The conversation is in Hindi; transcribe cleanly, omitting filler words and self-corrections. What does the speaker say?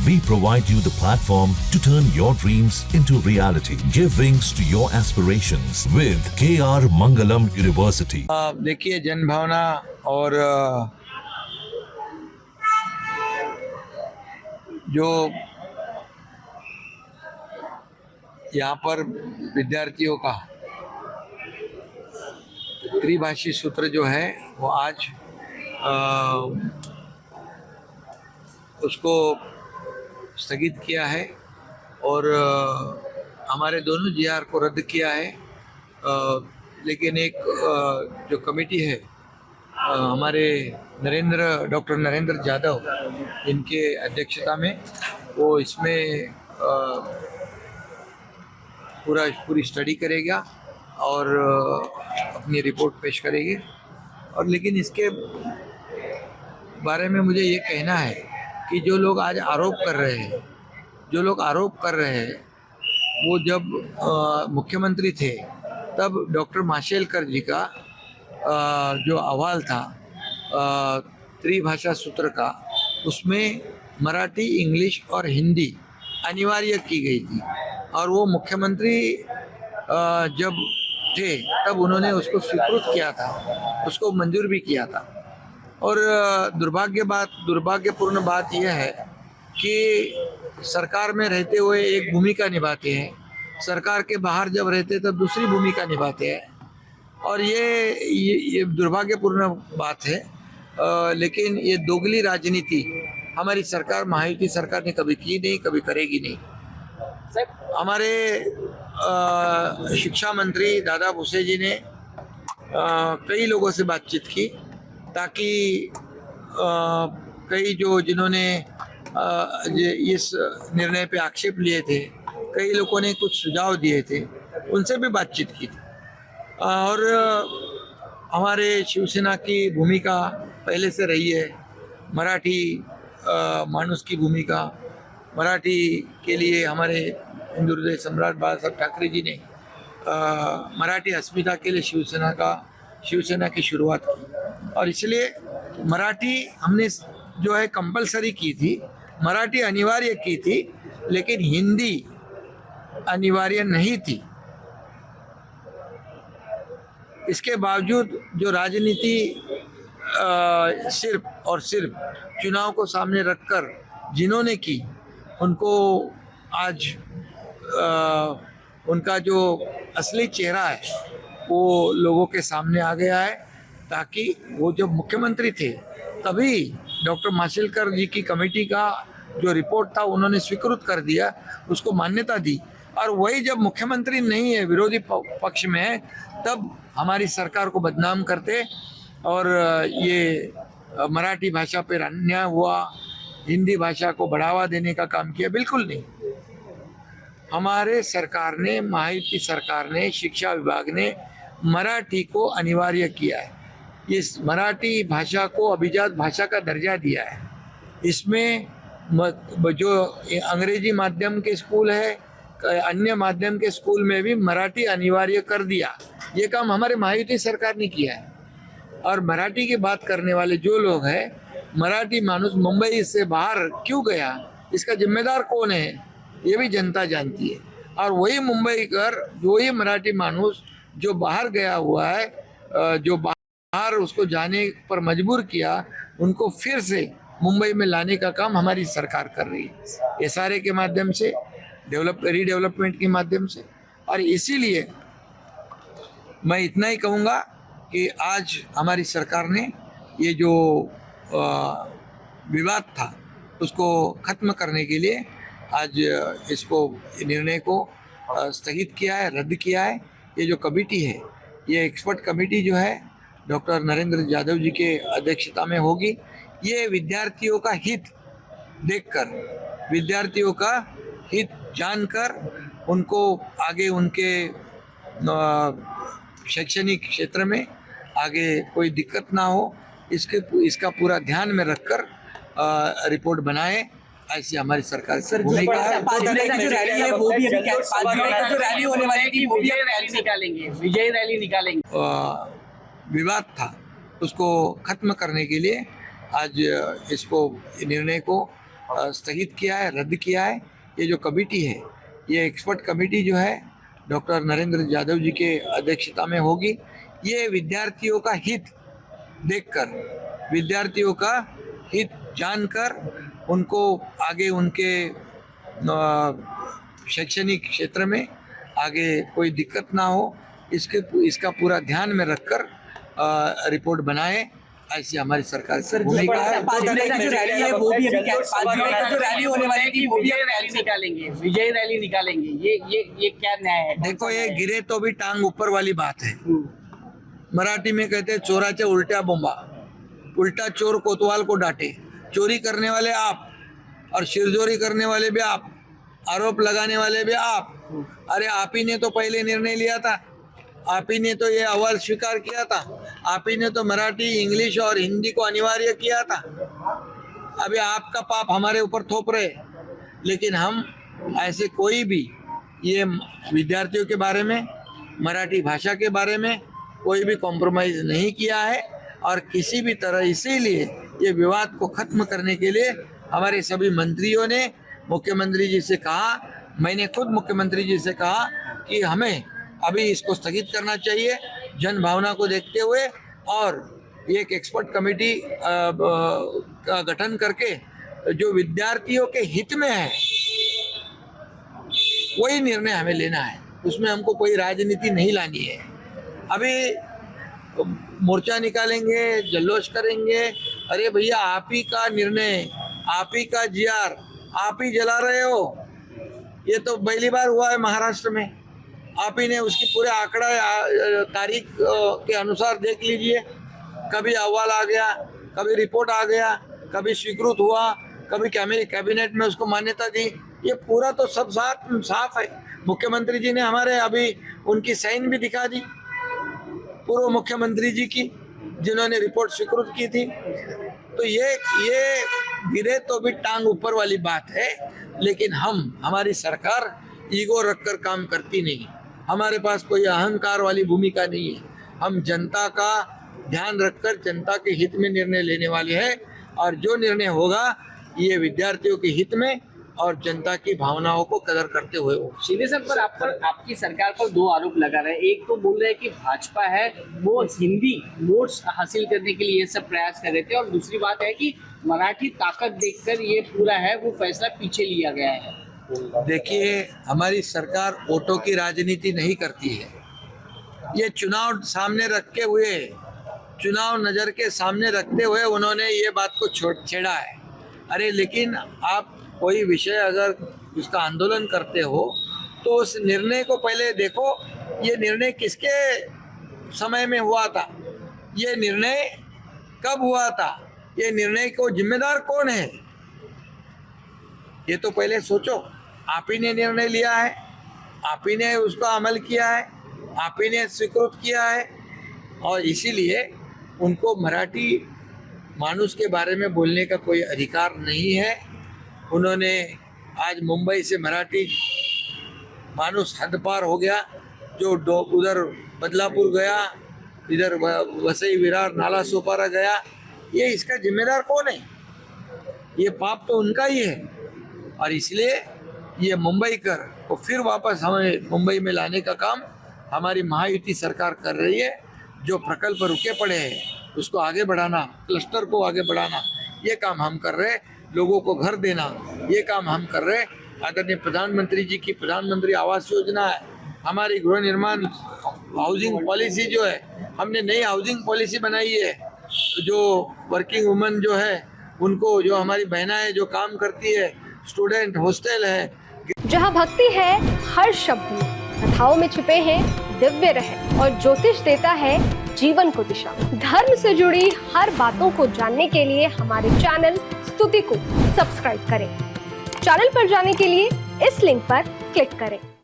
We provide you the platform to turn your dreams into reality. Give wings to your aspirations with KR Mangalam University. देखिए, जनभावना और जो यहाँ पर विद्यार्थियों का त्रिभाषी सूत्र जो है वो आज उसको स्थगित किया है और हमारे दोनों जीआर को रद्द किया है। लेकिन एक जो कमेटी है हमारे डॉक्टर नरेंद्र जाधव इनके अध्यक्षता में, वो इसमें पूरी स्टडी करेगा और अपनी रिपोर्ट पेश करेगी। और लेकिन इसके बारे में मुझे ये कहना है कि जो लोग आज आरोप कर रहे हैं वो जब मुख्यमंत्री थे तब डॉक्टर माशेलकर जी का जो अहवाल था त्रिभाषा सूत्र का, उसमें मराठी, इंग्लिश और हिंदी अनिवार्य की गई थी। और वो मुख्यमंत्री जब थे तब उन्होंने उसको स्वीकृत किया था, उसको मंजूर भी किया था। और दुर्भाग्यपूर्ण बात यह है कि सरकार में रहते हुए एक भूमिका निभाते हैं, सरकार के बाहर जब रहते तब दूसरी भूमिका निभाते हैं, और ये दुर्भाग्यपूर्ण बात है। लेकिन ये दोगली राजनीति हमारी सरकार, महायुति सरकार ने कभी की नहीं, कभी करेगी नहीं। हमारे शिक्षा मंत्री दादा भुसे जी ने कई लोगों से बातचीत की ताकि कई जिन्होंने इस निर्णय पे आक्षेप लिए थे, कई लोगों ने कुछ सुझाव दिए थे, उनसे भी बातचीत की थी। और हमारे शिवसेना की भूमिका पहले से रही है, मराठी मानुष की भूमिका, मराठी के लिए हमारे हिंदू हृदय सम्राट बाला साहब ठाकरे जी ने मराठी अस्मिता के लिए शिवसेना की शुरुआत की। और इसलिए मराठी हमने जो है कंपलसरी की थी, मराठी अनिवार्य की थी, लेकिन हिंदी अनिवार्य नहीं थी। इसके बावजूद जो राजनीति सिर्फ और सिर्फ चुनाव को सामने रखकर जिन्होंने की, उनको आज उनका जो असली चेहरा है वो लोगों के सामने आ गया है। ताकि वो जब मुख्यमंत्री थे तभी डॉक्टर माशेलकर जी की कमेटी का जो रिपोर्ट था उन्होंने स्वीकृत कर दिया, उसको मान्यता दी। और वही जब मुख्यमंत्री नहीं है, विरोधी पक्ष में है, तब हमारी सरकार को बदनाम करते और ये मराठी भाषा पर अन्याय हुआ, हिंदी भाषा को बढ़ावा देने का काम किया। बिल्कुल नहीं। हमारे सरकार ने, महायुति सरकार ने, शिक्षा विभाग ने मराठी को अनिवार्य किया है। इस मराठी भाषा को अभिजात भाषा का दर्जा दिया है। इसमें जो अंग्रेजी माध्यम के स्कूल है, अन्य माध्यम के स्कूल में भी मराठी अनिवार्य कर दिया। ये काम हमारे महायुति सरकार ने किया है। और मराठी की बात करने वाले जो लोग हैं, मराठी मानुष मुंबई से बाहर क्यों गया, इसका जिम्मेदार कौन है, ये भी जनता जानती है। और वही वही मराठी मानुष जो बाहर गया हुआ है, जो बाहर उसको जाने पर मजबूर किया, उनको फिर से मुंबई में लाने का काम हमारी सरकार कर रही है, एसआरए के माध्यम से, रीडेवलपमेंट के माध्यम से। और इसीलिए मैं इतना ही कहूँगा कि आज हमारी सरकार ने ये जो विवाद था उसको खत्म करने के लिए आज इसको निर्णय को स्थगित किया है, रद्द किया है। ये जो कमेटी है, ये एक्सपर्ट कमेटी जो है डॉक्टर नरेंद्र जाधव जी के अध्यक्षता में होगी। ये विद्यार्थियों का हित देखकर, विद्यार्थियों का हित जानकर उनको आगे उनके शैक्षणिक क्षेत्र में आगे कोई दिक्कत ना हो, इसका पूरा ध्यान में रखकर रिपोर्ट बनाए, ऐसी हमारी सरकार से भूमिका है। 5 जुलाई की जो रैली है वो भी अभी 5 जुलाई की जो रैली होने वाली थी वो भी रैली निकालेंगे, विजय रैली निकालेंगे। विवाद था उसको खत्म करने के लिए आज इसको निर्णय को स्थगित किया है, रद्द किया है। ये जो कमेटी है, ये एक्सपर्ट कमेटी जो है डॉक्टर नरेंद्र यादव जी के अध्यक्षता में होगी। ये विद्यार्थियों का हित देखकर, विद्यार्थियों का हित जानकर उनको आगे उनके शैक्षणिक क्षेत्र में आगे कोई दिक्कत ना हो, इसका पूरा ध्यान में रखकर रिपोर्ट बनाए, ऐसी हमारी सरकार की भूमिका है। 5 जुलाई की जो रैली है वो भी अभी 5 जुलाई को जो रैली होने वाली थी वो भी रैली निकालेंगे, विजय रैली निकालेंगे। ये क्या न्याय है? देखो, ये गिरे तो भी टांग ऊपर वाली बात है। मराठी में कहते हैं चोराचे उल्टा बोंबा, उल्टा चोर कोतवाल को डांटे। चोरी करने वाले आप और शिरजोरी करने वाले भी आप, आरोप लगाने वाले भी आप। अरे आप ही ने तो पहले निर्णय लिया था, आप ही ने तो ये अहवाल स्वीकार किया था, आप ही ने तो मराठी, इंग्लिश और हिंदी को अनिवार्य किया था। अभी आपका पाप हमारे ऊपर थोप रहे। लेकिन हम ऐसे कोई भी ये विद्यार्थियों के बारे में, मराठी भाषा के बारे में कोई भी कॉम्प्रोमाइज नहीं किया है। और किसी भी तरह, इसीलिए ये विवाद को खत्म करने के लिए हमारे सभी मंत्रियों ने मुख्यमंत्री जी से कहा, मैंने खुद मुख्यमंत्री जी से कहा कि हमें अभी इसको स्थगित करना चाहिए जन भावना को देखते हुए, और एक एक्सपर्ट कमेटी का गठन करके जो विद्यार्थियों के हित में है वही निर्णय हमें लेना है। उसमें हमको कोई राजनीति नहीं लानी है। अभी मोर्चा निकालेंगे, जल्लोश करेंगे, अरे भैया आप ही का निर्णय, आप ही का जीआर आप ही जला रहे हो। ये तो पहली बार हुआ है महाराष्ट्र में। आप ही ने उसकी पूरे आंकड़ा तारीख के अनुसार देख लीजिए, कभी अहवाल आ गया, कभी रिपोर्ट आ गया, कभी स्वीकृत हुआ, कभी कैबिनेट में उसको मान्यता दी। ये पूरा तो सब साफ है। मुख्यमंत्री जी ने हमारे अभी उनकी साइन भी दिखा दी, पूर्व मुख्यमंत्री जी की, जिन्होंने रिपोर्ट स्वीकृत की थी। तो ये गिरे तो भी टांग ऊपर वाली बात है। लेकिन हमारी सरकार ईगो रखकर काम करती नहीं। हमारे पास कोई अहंकार वाली भूमिका नहीं है। हम जनता का ध्यान रखकर जनता के हित में निर्णय लेने वाले हैं, और जो निर्णय होगा ये विद्यार्थियों के हित में और जनता की भावनाओं को कदर करते हुए हो। शिंदे साहब पर आपकी सरकार पर 2 आरोप लगा रहे हैं। एक तो बोल रहे हैं कि भाजपा है वो हिंदी वोट्स हासिल करने के लिए ये सब प्रयास कर रहे थे, और दूसरी बात है कि मराठी ताकत देखकर ये पूरा है वो फैसला पीछे लिया गया है। देखिए, हमारी सरकार वोटों की राजनीति नहीं करती है। ये चुनाव सामने रखते हुए, चुनाव नज़र के सामने रखते हुए उन्होंने ये बात को छेड़ा है। अरे लेकिन आप कोई विषय अगर उसका आंदोलन करते हो तो उस निर्णय को पहले देखो। ये निर्णय किसके समय में हुआ था, ये निर्णय कब हुआ था, ये निर्णय को जिम्मेदार कौन है, ये तो पहले सोचो। आप ही ने निर्णय लिया है, आप ही ने उसका अमल किया है, आप ही ने स्वीकृत किया है, और इसीलिए उनको मराठी मानुष के बारे में बोलने का कोई अधिकार नहीं है। उन्होंने आज मुंबई से मराठी मानुष हद पार हो गया, जो उधर बदलापुर गया, इधर वसई विरार नाला सोपारा गया। ये इसका जिम्मेदार कौन है? ये पाप तो उनका ही है। और इसलिए ये मुंबईकर को फिर वापस हमें मुंबई में लाने का काम हमारी महायुति सरकार कर रही है। जो प्रकल्प रुके पड़े हैं उसको आगे बढ़ाना, क्लस्टर को आगे बढ़ाना, ये काम हम कर रहे हैं। लोगों को घर देना, ये काम हम कर रहे हैं। आदरणीय प्रधानमंत्री जी की प्रधानमंत्री आवास योजना है, हमारी गृह निर्माण हाउसिंग पॉलिसी जो है, हमने नई हाउसिंग पॉलिसी बनाई है। जो वर्किंग वुमेन जो है उनको, जो हमारी बहनाएं जो काम करती है, स्टूडेंट हॉस्टल है। जहाँ भक्ति है हर शब्द में, कथाओं में छिपे हैं दिव्य रहस्य, और ज्योतिष देता है जीवन को दिशा। धर्म से जुड़ी हर बातों को जानने के लिए हमारे चैनल स्तुति को सब्सक्राइब करें। चैनल पर जाने के लिए इस लिंक पर क्लिक करें।